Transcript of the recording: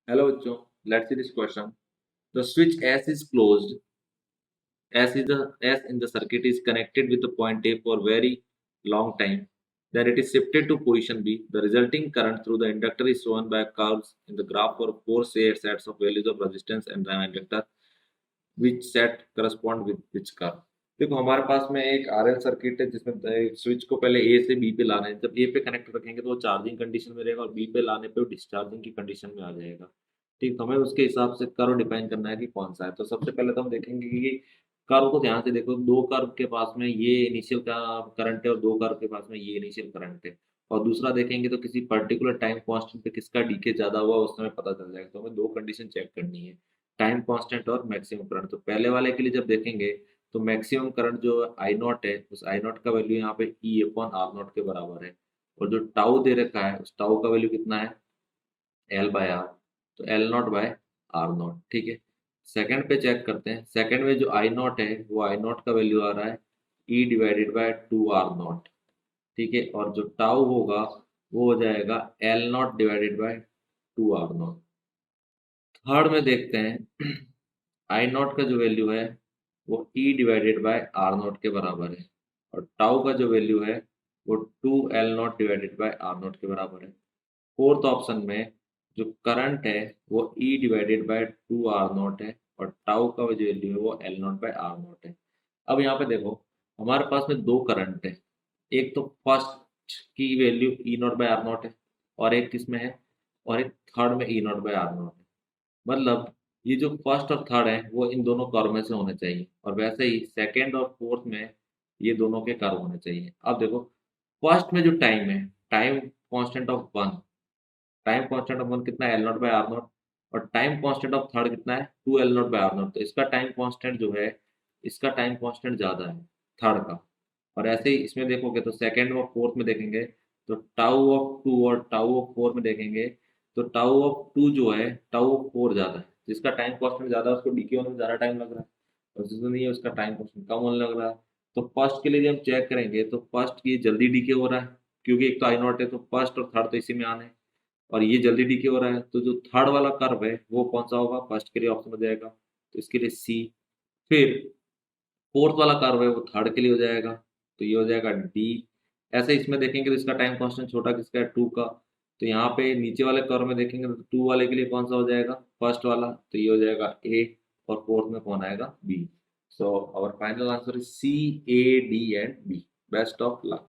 Hello बच्चों, let's see this question. The switch S is closed. S in the circuit is connected with the point A for very long time. Then it is shifted to position B. The resulting current through the inductor is shown by curves in the graph for four sets of values of resistance and the inductor. Which set correspond with which curve? देखो हमारे पास में एक RL circuit है जिसमें switch को पहले ए से B पे लाना है। जब ए पे कनेक्ट रखेंगे तो वो चार्जिंग कंडीशन में रहेगा और बी पे लाने पे वो डिस्चार्जिंग की कंडीशन में आ जाएगा। ठीक, तो हमें उसके हिसाब से कर्व डिफाइन करना है कि कौन सा है। तो सबसे पहले तो हम देखेंगे कि कर्व को ध्यान से देखो, दो कर्व के पास में ये इनिशियल का करंट है और दो कर्व के पास में ये इनिशियल करंट है। और दूसरा देखेंगे तो किसी पर्टिकुलर टाइम कांस्टेंट पे किसका डीके ज्यादा हुआ उस समय पता चल जाएगा। तो हमें दो कंडीशन चेक करनी है, टाइम कांस्टेंट और मैक्सिमम करंट। तो पहले वाले के लिए जब देखेंगे तो मैक्सिमम करंट जो आई नॉट है उस आई नॉट का वैल्यू यहाँ पे ई अपॉन आर नॉट के बराबर है। और जो टाउ दे रखा है उस टाउ का वैल्यू कितना है, एल बाय आर। तो L not by R not. ठीक है, सेकंड पे चेक करते हैं। सेकंड में जो आई नॉट है वो आई नॉट का वैल्यू आ रहा है E divided by two R not. ठीक है, और जो टाउ होगा वो हो जाएगा L not divided by two R nought. Third में देखते हैं आई नॉट का जो वैल्यू है वो E divided by R not के बराबर है और टाउ का जो वैल्यू है वो two L not divided by R not के बराबर है। फोर्थ ऑप्शन में जो करंट है वो E divided by two R not है और टाउ का जो वैल्यू है वो L not by R not है। अब यहाँ पे देखो हमारे पास में दो करंट है, एक तो फर्स्ट की value E not by R not है और एक किसमें है, और एक थर्ड में E not by R not है। मतलब ये जो फर्स्ट और थर्ड है वो इन दोनों कर्व में से होने चाहिए और वैसे ही सेकंड और फोर्थ में ये दोनों के कर्व होने चाहिए। अब देखो फर्स्ट में जो टाइम है, time constant of one, time constant of one कितना है, L not by R not. और टाइम कांस्टेंट ऑफ थर्ड कितना है, two L not by R not. तो इसका टाइम कांस्टेंट जो है, इसका टाइम कांस्टेंट ज्यादा है थर्ड का। और ऐसे ही इसमें देखोगे तो सेकंड और फोर्थ में देखेंगे तो टाउ ऑफ टू और टाउ ऑफ फोर में देखेंगे तो टाउ ऑफ टू जो है टाउ ऑफ फोर ज्यादा है। जिसका टाइम कांस्टेंट ज्यादा है उसको डीके होने में ज्यादा टाइम लग रहा है और जिसमें नहीं है उसका टाइम कांस्टेंट कम होने लग रहा है। तो फर्स्ट के लिए जब हम चेक करेंगे तो फर्स्ट की जल्दी डीके हो रहा है क्योंकि एक तो आई नॉट है, तो फर्स्ट और थर्ड तो इसी में आने हैं। और ये जल्दी डीके हो रहा है तो जो थर्ड वाला कर्व है वो कौन सा होगा, फर्स्ट के लिए ऑप्शन हो जाएगा तो इसके लिए सी। फिर फोर्थ वाला कर्व है वो थर्ड के लिए हो जाएगा तो ये हो जाएगा डी। ऐसे इसमें देखेंगे तो इसका टाइम कांस्टेंट छोटा किसका है, टू का। तो यहाँ पे नीचे वाले कर्व में देखेंगे तो टू वाले के लिए कौन सा हो जाएगा, फर्स्ट वाला, तो ये हो जाएगा ए। और फोर्थ में कौन आएगा, B. So our final answer is C, A, D and B. Best of luck.